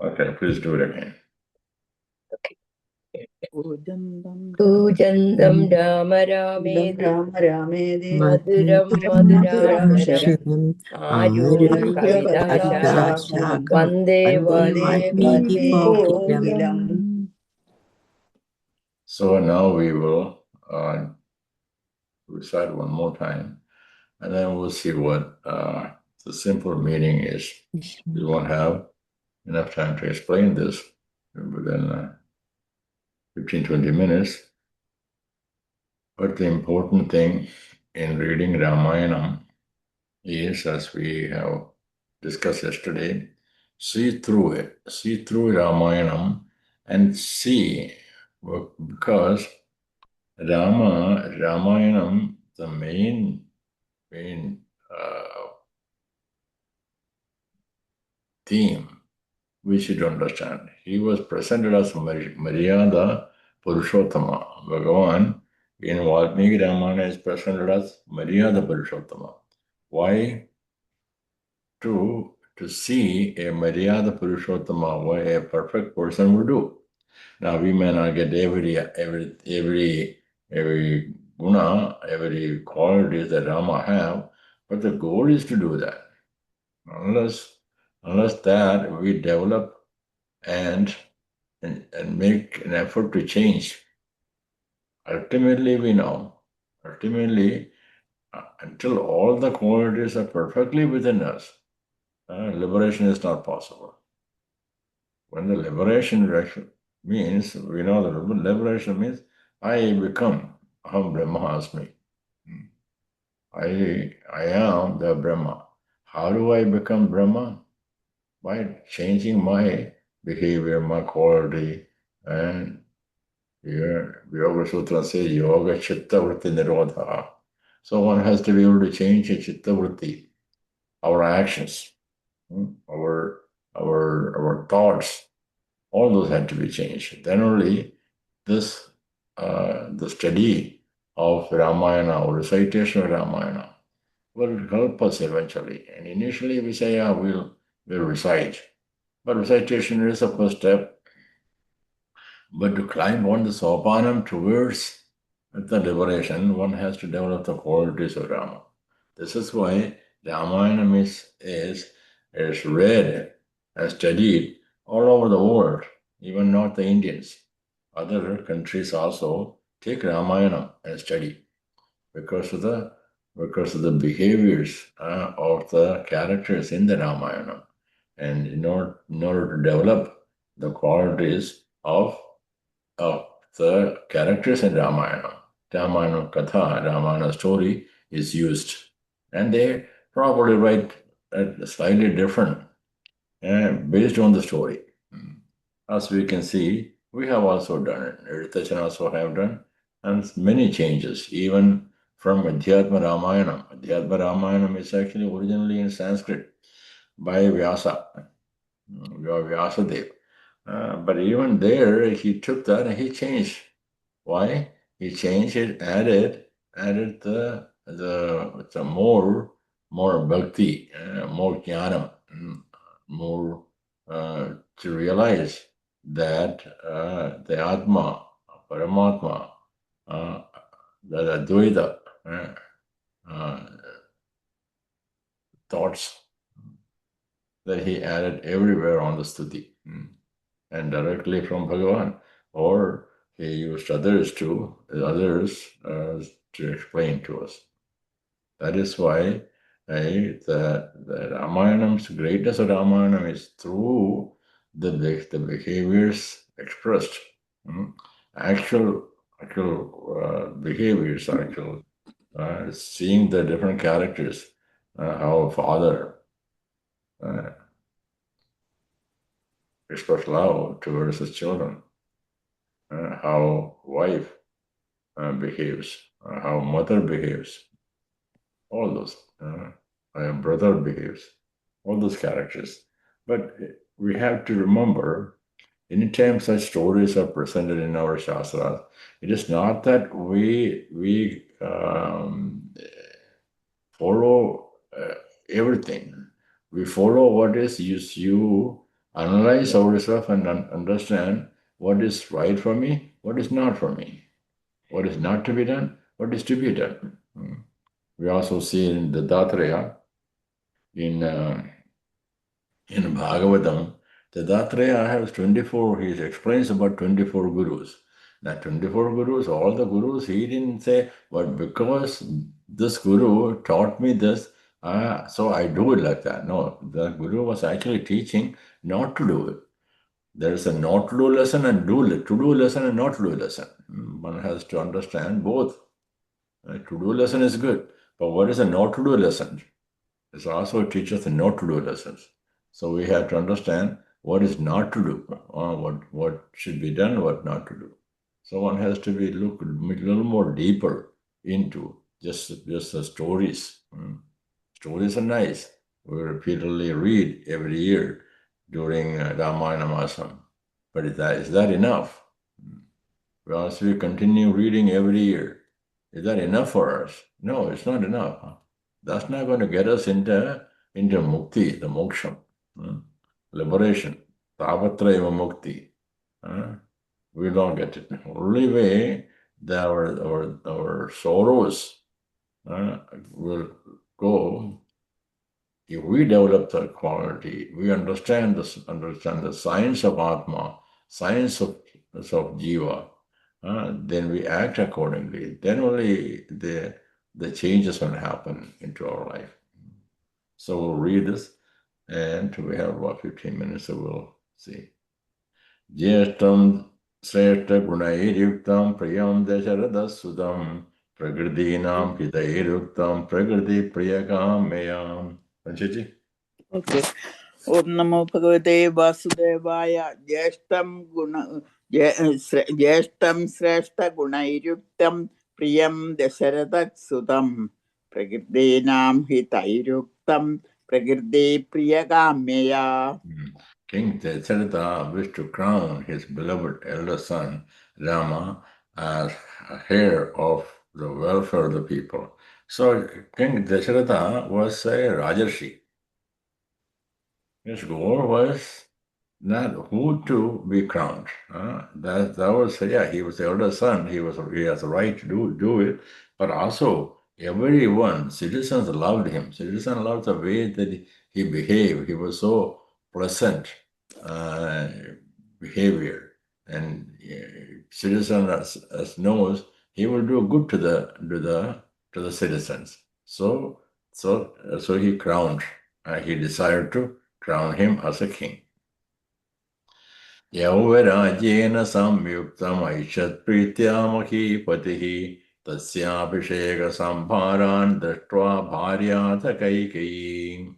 Okay, please do it again. Okay. Kujandam Rama Ramedi Madhuram Madhuraksharam Arudha Kavitasham Vande Valmiki Kokilam. So now we will recite one more time, and then we'll see what the simple meaning is. We won't have enough time to explain this within 15-20 minutes. But the important thing in reading Ramayana is, as we have discussed yesterday, see through it, see through Ramayana and see, because Ramayana, the main theme we should understand. He was presented as Maryada Purushottama. Bhagavan in Valmiki Ramayanam is presented as Maryada Purushottama. Why? To see a Maryada Purushottama, what a perfect person would do. Now we may not get every guna, every quality that Rama have, but the goal is to do that. Unless that we develop and make an effort to change. Ultimately, we know, until all the qualities are perfectly within us, liberation is not possible. When the liberation means, we know the liberation means I become Aham Brahmasmi. I am the Brahma. How do I become Brahma? By changing my behavior, my quality, and here Yoga Sutra says Yoga Chitta Vritti Nirodha. So one has to be able to change a Chitta Vritti, our actions, our thoughts, all those had to be changed. Then only this the study of Ramayana or recitation of Ramayana will help us eventually. And initially we say, yeah, we'll recite. But recitation is the first step. But to climb on the sopanam towards the liberation, one has to develop the qualities of Rama. This is why Ramayana is read and studied all over the world, even not the Indians. Other countries also take Ramayana and study because of the behaviors of the characters in the Ramayana, and in order to develop the qualities of the characters in Ramayana. Ramayana Katha, Ramayana story is used. And they probably write slightly different based on the story. As we can see, we have also done it. Recitation also have done, and many changes, even from Adhyatma Ramayanam. Adhyatma Ramayanam is actually originally in Sanskrit by Vyasa, Vyasadeva. But even there, he took that and he changed. Why? He changed it, added the more bhakti, more jnana, more to realize that the Atma, Paramatma, the Advaita uh, thoughts that he added everywhere on the stuti. And directly from Bhagavan, or he used others to explain to us. That is why the Ramayanam's greatness of Ramayanam is through the behaviors expressed, actual behaviors, seeing the different characters, how a father express love towards his children, how wife behaves, how mother behaves, all those, brother behaves, all those characters. But we have to remember, anytime such stories are presented in our shastras, it is not that we follow everything. We follow what is you Analyze ourselves and understand what is right for me, what is not for me, what is not to be done, what is to be done. We also see in the Dattatreya, in Bhagavatam, the Dattatreya has 24, he explains about 24 gurus. Now 24 gurus, all the gurus, he didn't say, but because this guru taught me this, so I do it like that. No, the guru was actually teaching not to do it. There is a not to do lesson and to do lesson and not to do lesson. One has to understand both. To do lesson is good, but what is a not to do lesson? It also teaches the not to do lessons. So we have to understand what is not to do, what should be done, what not to do. So one has to be look a little more deeper into just the stories. Stories are nice. We repeatedly read every year during Ramayana Masam. But is that enough? Once we continue reading every year, is that enough for us? No, it's not enough. That's not going to get us into mukti, the moksha, liberation, tapatraya mukti. We don't get it. Only way that our sorrows will go if we develop the quality. We understand the science of Atma, science of Jiva. Then we act accordingly. Then only the changes will happen into our life. So we'll read this, and we have about 15 minutes, so we'll see. Jyeshtam Sreshta Gunairuktam Priyam Dasharatha Sudam Prakrtinam Hitairuktam Prakriti Priyakam Mayam. Panchaji? Okay. Om Namo Bhagavate Vasudevaya. Jyeshtam Sreshta Gunairuktam Priyam Dasharatha Sudam Prakrtinam Hitairuktam Prakriti Priyakameya. King Dasharatha wished to crown his beloved elder son Rama as heir of the welfare of the people. So King Dasharatha was a Rajarshi. His goal was not who to be crowned. That was, he was the elder son. He has the right to do it, but also everyone, citizens loved him. Citizens loved the way that he behaved. He was so pleasant behavior, and citizen as knows he will do good to the citizens. So he crowned. He decided to crown him as a king. यौवराज्येन संयुक्तम् ऐषत्प्रीत्या महीपतिः तस्याभिषेकसंभारान् दृष्ट्वा भार्याथ Kaikeyi.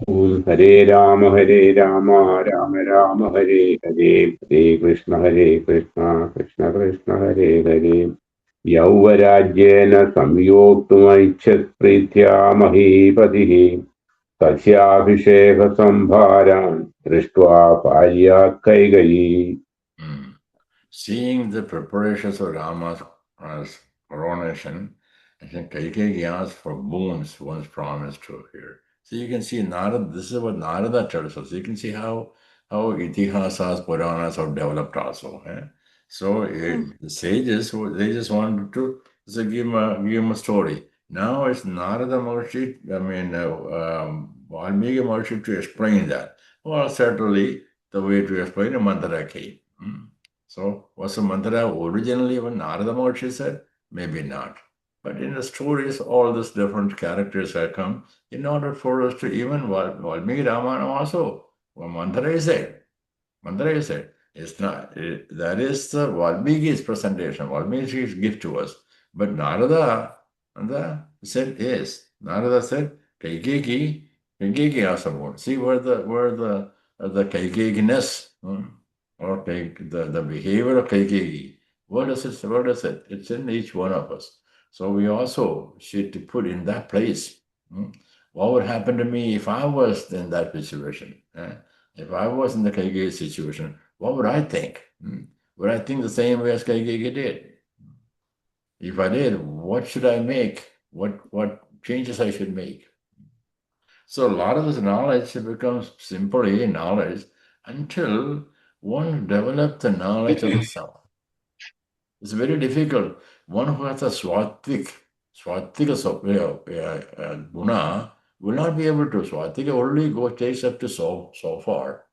Hare Rama, Rama Rama, Hare Hare, Hare Krishna, Krishna Krishna, Hare Hare. Yauvarajyena samyoktum pritya mahipatihi tasyaabhisheka sambharan drishtva paryat kaigayi. Seeing the preparations of Rama's coronation, I think Kaikeyi asked for boons once promised to her. So you can see Narada, this is what Narada tells us. You can see how Itihasas, Puranas have developed also. So the sages, they just wanted to give him a story. Now it's Narada Maharishi, Valmiki Maharishi to explain that. Well, certainly the way to explain a mantra came. So was the mantra originally when Narada Maharishi said? Maybe not. But in the stories, all these different characters have come in order for us to even Valmiki Ramayanam also. Well, mantra is there. Mantra is there. It's not. That is the Valmiki's presentation, Valmiki's gift to us. But Narada said yes. Narada said Kaikeyi also. See where the Kaikeyi-ness. Or the behavior of Kaikeyi. What does it? It's in each one of us. So we also should put in that place. What would happen to me if I was in that situation? If I was in the Kaikeyi situation, what would I think? Would I think the same way as Kaikeyi did? If I did, what should I make? What changes I should make? So a lot of this knowledge becomes simply knowledge until one develops the knowledge of the self. It's very difficult. One who has a swatvik guna will not be able to. Swatvika only takes up to so far.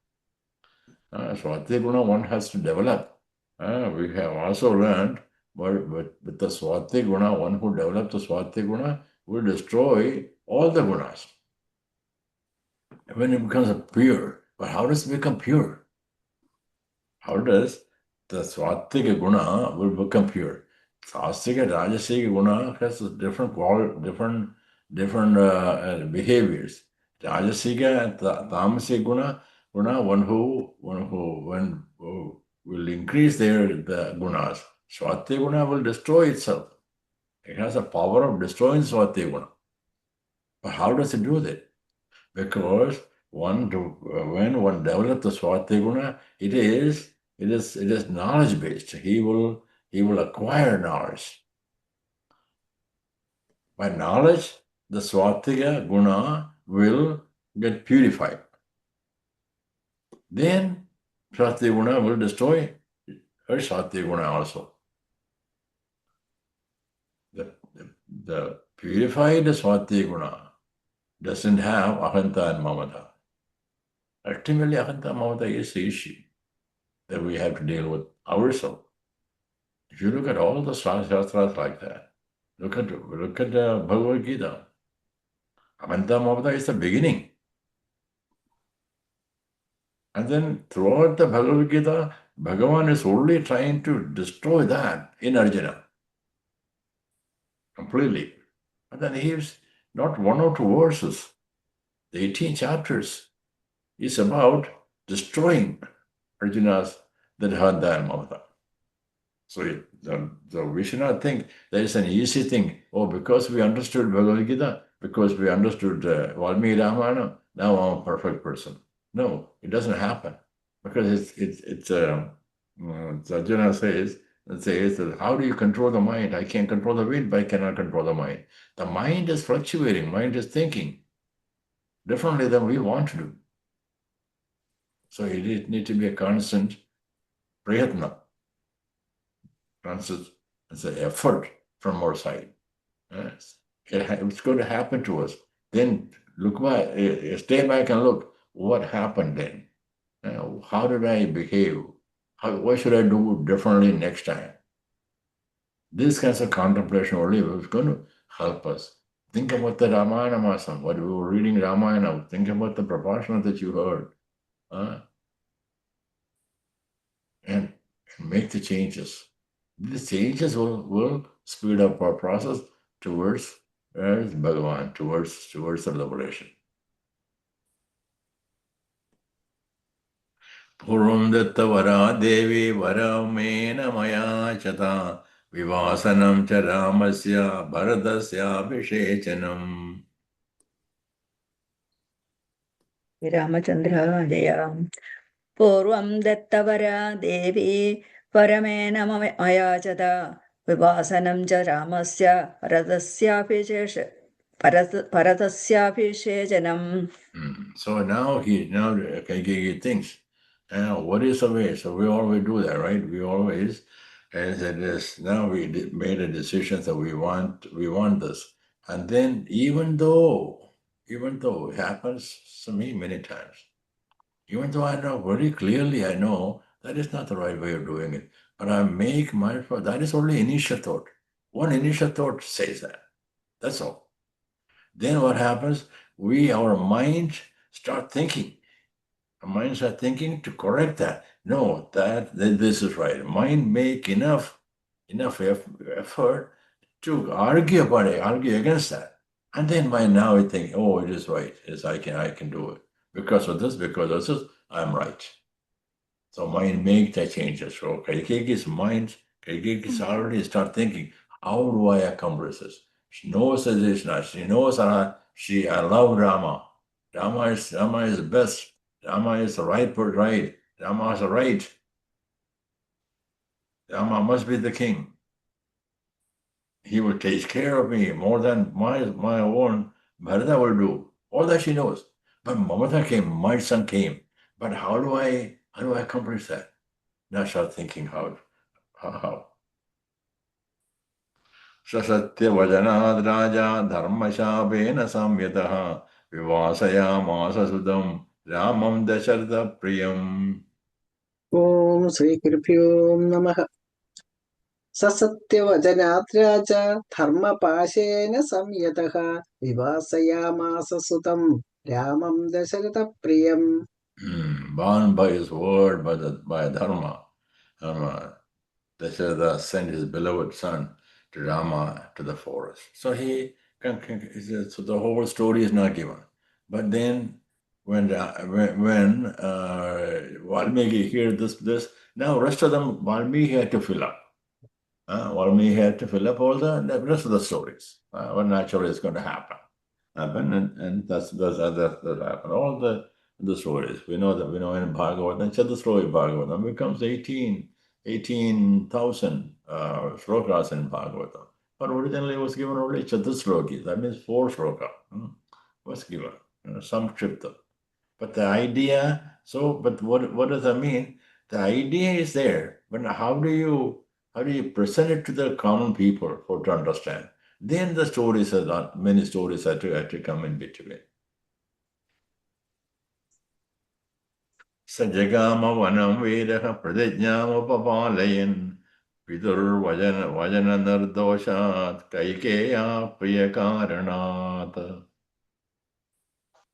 Swatvik guna one has to develop. We have also learned, but with the Swatvik guna, one who develops the Swatvik guna will destroy all the gunas. When it becomes pure, but how does it become pure? How does the Swatvika guna will become pure? Sastika, Rajasika guna has different behaviors. Rajasika and Tamasika guna, one who will increase the gunas. Swatvika guna will destroy itself. It has a power of destroying Swatvika guna. But how does it do that? Because when one develops the Swatvika guna, it is knowledge based. He will acquire knowledge. By knowledge, the Swatvika guna will get purified. Then Swatvika guna will destroy her Swatvika guna also. The purified Swatvika guna doesn't have ahanta and mamata. Ultimately, ahanta and mamata is the issue that we have to deal with ourselves. If you look at all the shastras like that, look at the Bhagavad Gita. Ahanta mamata is the beginning. And then throughout the Bhagavad Gita, Bhagavan is only trying to destroy that in Arjuna. Completely. And then he is not one or two verses. The 18 chapters is about destroying Arjuna's Ahanta and mamata. So we should not think that is an easy thing. Oh, because we understood Bhagavad Gita, because we understood Valmiki Ramayanam, now I'm a perfect person. No, it doesn't happen. Because Arjuna says that how do you control the mind? I can't control the wind, but I cannot control the mind. The mind is fluctuating, mind is thinking differently than we want to do. So it needs to be a constant prayatna. Constant, it's an effort from our side. Yes. It's going to happen to us. Then look back, stay back and look what happened then. How did I behave? What should I do differently next time? This kinds of contemplation only is going to help us. Think about the Ramayana Masam, what we were reading Ramayana. Think about the Prabhashana that you heard. And make the changes. These changes will speed up our process towards Bhagavan, towards the liberation. Purvam datta vara devi varamena maya chata vivasanam cha ramasya bharadasya abhishechanam. Ramachandra Jaya. Purvam dattavara devi paramena ayachata vivasanam cha ramasya paratasyapishejanam. So now Kaikeyi thinks, what is the way? So we always do that, right? We always, as it is, now we made a decision that we want this. And then even though it happens to me many times, even though I know very clearly, I know that is not the right way of doing it, but I make that is only initial thought. One initial thought says that. That's all. Then what happens? Our mind start thinking. Our minds are thinking to correct that. No, this is right. Mind make enough effort to argue about it, argue against that. And then by now I think, oh, it is right. Yes, I can do it. Because of this, I'm right. So mind make the changes. So Kaikeyi's mind, Kaikeyi already start thinking, how do I accomplish this? She knows that it's not. She knows I love Rama. Rama is the best. Rama is the right. Rama is the right. Rama must be the king. He will take care of me more than my own Bharata will do. All that she knows. But Mamata came, my son came. But how do I accomplish that? Now start thinking how. Sasatyavajanaad raja dharmashabena samyataha vivasayamasa sudam ramam dasharatha priyam. Om Sri Kirpyo Namaha. Sasatyavajanaat raja dharmapashena samyataha vivasayamasa sutam Ramam Dasharatha Priyam. Bound by his word, by Dharma, Dasharatha sent his beloved son to Rama to the forest. So so the whole story is not given. But then when Valmiki heard this, now rest of them Valmiki had to fill up. Valmiki had to fill up all the rest of the stories. What naturally is going to happen, and that's that happen. All the stories we know in Bhagavatam, Chatusloki Bhagavatam becomes 18,000 slokas in Bhagavatam. But originally it was given only Chatusloki, that means 4 sloka was given, some Shipta. But the idea, but what does that mean? The idea is there, but how do you present it to the common people to understand? Then the stories many stories have to come in between. Sajagama vanam vedaha pradijnama papalayan pidur vajana nardoshat kaikeya priyakaranat.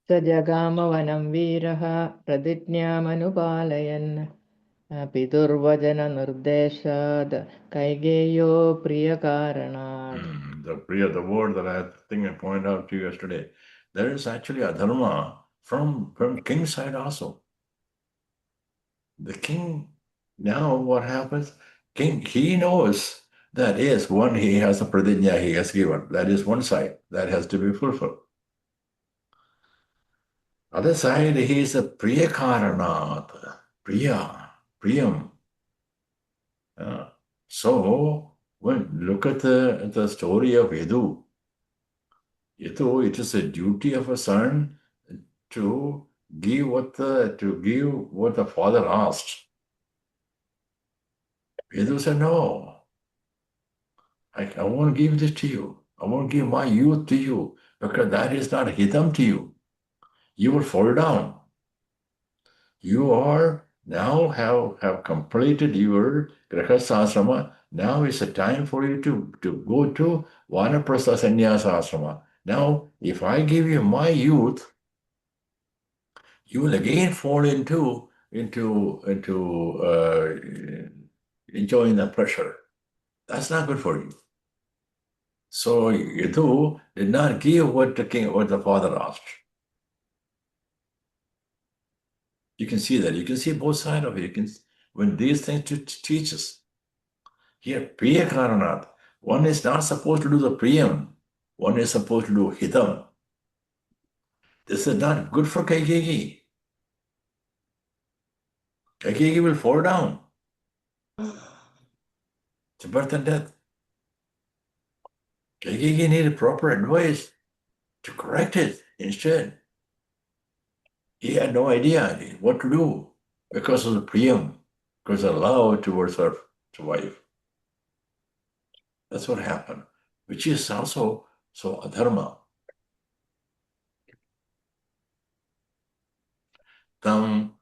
Sajagamavanam viraha praditnyamanupalayana piturvajana nirdeshad kaigeyo priyakaranad. The word that I think I pointed out to you yesterday, there is actually a dharma from king's side also. The king, now what happens? King, he knows that is one, he has a pradijna he has given. That is one side that has to be fulfilled. Other side, he is a priyakaranat, priyam. So when look at the story of Yadu, it is a duty of a son to give what the father asked. Yadu said, no, I won't give this to you. I won't give my youth to you because that is not hitam to you. You will fall down. You are now have completed your grahasasrama. Now is the time for you to go to vanaprastha sannyasasrama. Now, if I give you my youth, you will again fall into enjoying the pressure. That's not good for you. So Yadu did not give what the father asked. You can see that. You can see both sides of it. When these things teach us. Here, Priya Karanat, one is not supposed to do the Priyam. One is supposed to do Hitam. This is not good for Kaikeyi. Kaikeyi will fall down. It's birth and death. Kaikeyi needed proper advice to correct it instead. He had no idea what to do because of the Priyam, because of love towards her wife. That's what happened, which is also so adharma. Tam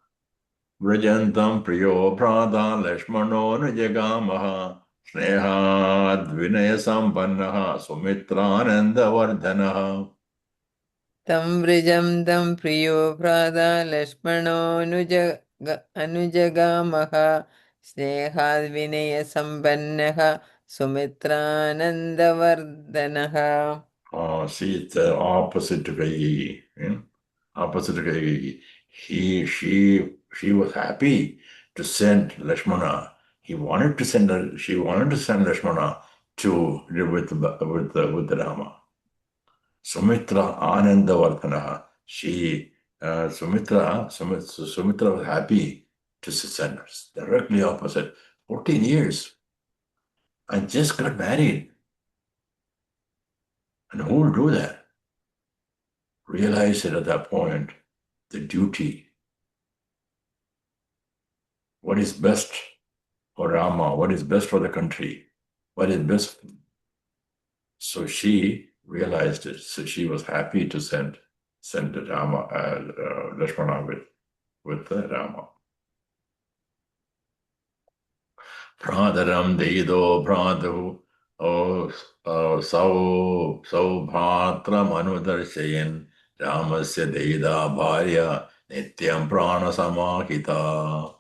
vrajantam priyo prada lashmano nujagamaha snehad vinaya sampannaha sumitranandavardhanaha. Tam vrijam tam priyo prada lashmano anujagamaha snehad vinaya sampannaha sumitranandavardhanaha. See, it's the opposite to Kaikeyi. Opposite to Kaikeyi. She was happy to send Lakshmana. She wanted to send Lakshmana to live with the Rama. Sumitra Anandavardhanaha. Sumitra was happy to send us. Directly opposite. 14 years. I just got married. And who will do that? realized at that point the duty. What is best for Rama? What is best for the country? What is best? So she realized it. So she was happy to send Rama, Lakshmana with Rama. Pradaram Deido Pradu Saubhatram Anudarshayan Ramasya Deida Bharya Nityam Prana Samakita.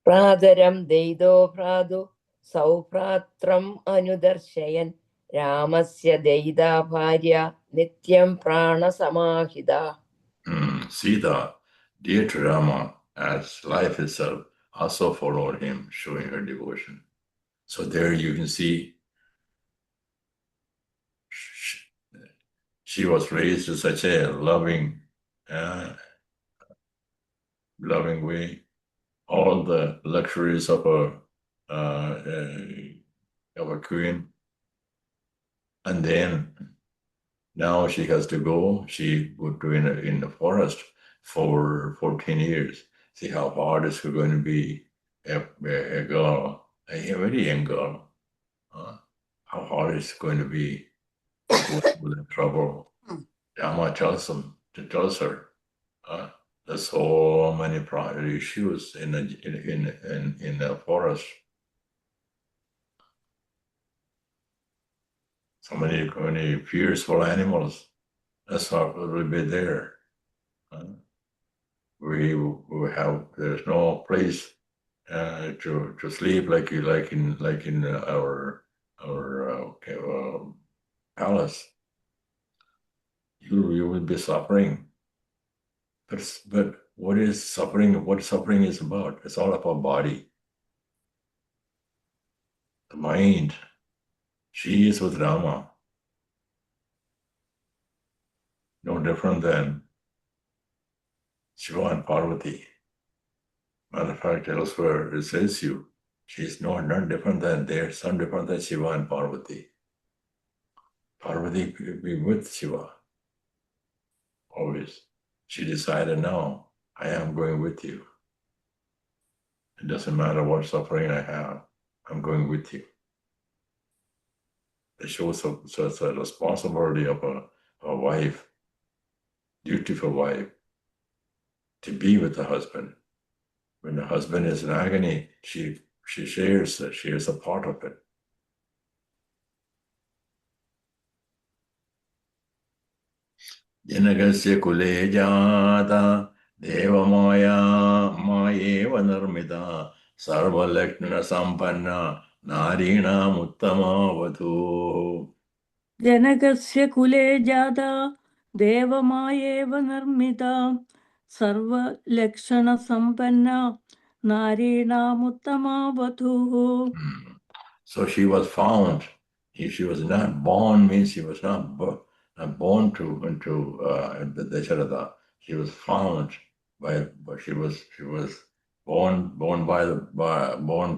Pradaram Deido Pradu Saupratram Anudarshayan Ramasya Deida Bharya Nityam Prana Samahida. Sita, dear to Rama as life itself, also followed him, showing her devotion. So there you can see she was raised in such a loving way. All the luxuries of a queen, and then now she has to go. She would go in the forest for 14 years. See how hard it's going to be a girl, a very young girl. How hard it's going to be to go through the trouble. Rama tells her, there's so many issues in the forest. So many fearful animals. That's not will be there. There's no place to sleep like in our palace. You will be suffering. But what is suffering? What suffering is about? It's all about body, the mind. She is with Rama. No different than Shiva and Parvati. Matter of fact, elsewhere it says she's not different than there's some different than Shiva and Parvati. Parvati could be with Shiva always. She decided, no, I am going with you. It doesn't matter what suffering I have, I'm going with you. It shows such a responsibility of a wife, dutiful wife, to be with the husband. When the husband is in agony, she shares a part of it. Janagasya kule jata devamaya mayeva narmita sarva lakshana sampanna narina muttama vadhu. Janagasya kule jata devamāyeva narmita sarva lakshana sampanna narina muttama vadhu. So she was found. She was not born, means she was not born into the Dasharatha. She was found but she was born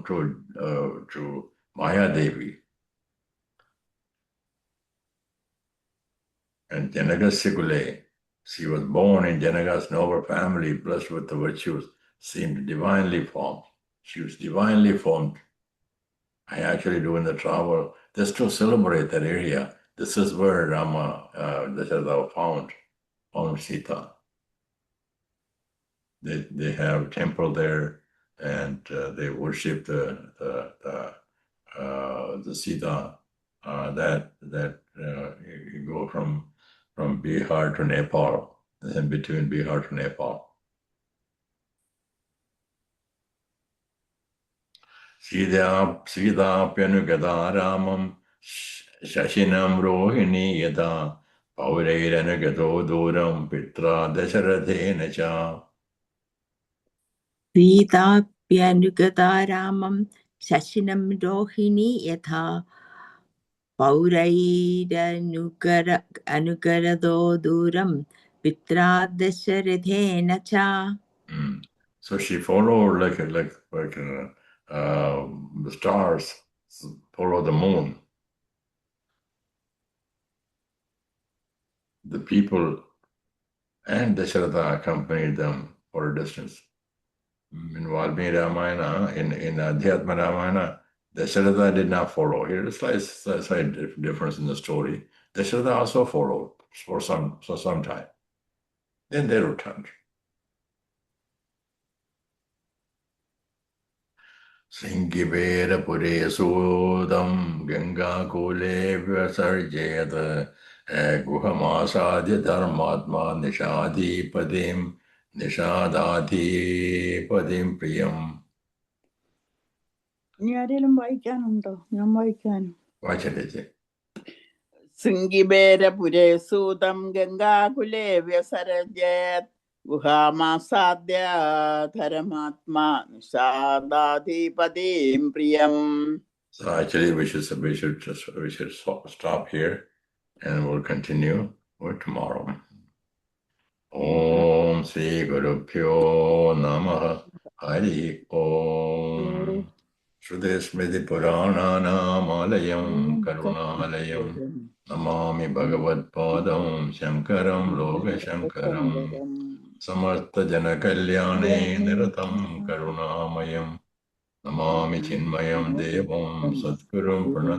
to Maya Devi. And Janagasya Kule, she was born in Janaga's noble family, blessed with the virtues, seemed divinely formed. She was divinely formed. I actually doing the travel just to celebrate that area. This is where Rama, Dasharatha found Sita. They have a temple there, and they worship the Sita. That you go from Bihar to Nepal, and between Bihar to Nepal. Sita Pyanugada Ramam Shashinam Rohini Yada Paurairanagato Duram Pitra Dasarathena Cha. Sītāpyanukata Rāmam Shashinam Rohini Yatha Paurairanukarato Duram Pitra Dasarathena Cha. So she followed like the stars follow the moon. The people And Dasharatha accompanied them for a distance. In Valmiki Ramayana, in Adhyatma Ramayana, Dasharatha did not follow. Here is a slight difference in the story. Dasharatha also followed for some time. Then they returned. Singivera Pure Sudam Ganga Kule Vyasarjayat Guhamasadya Dharmatma Nishadipadim Nishadadipadim Priyam. ഇനി ആരെങ്കിലും വായിക്കാനുണ്ടോ? ഞാൻ വായിക്കാൻ. വായിച്ചേ. ശൃംഗിബേരപുരേ സൂതം ഗംഗാകുലേ വ്യസരജയത് ഗുഹാമാസാദ്യ ധരമാത്മാ നിഷാദാധിപതിം പ്രിയം. So actually we should stop here and we'll continue tomorrow. Om Sri Gurubhyo Namaha Hari Om. Shruti Smriti Purananam Alayam Karunalayam Namami Bhagavad Padam Shankaram Loka Shankaram Samartha Jana Kalyane Niratam Karunamayam Namami Chinmayam Devam Satgurum Pranat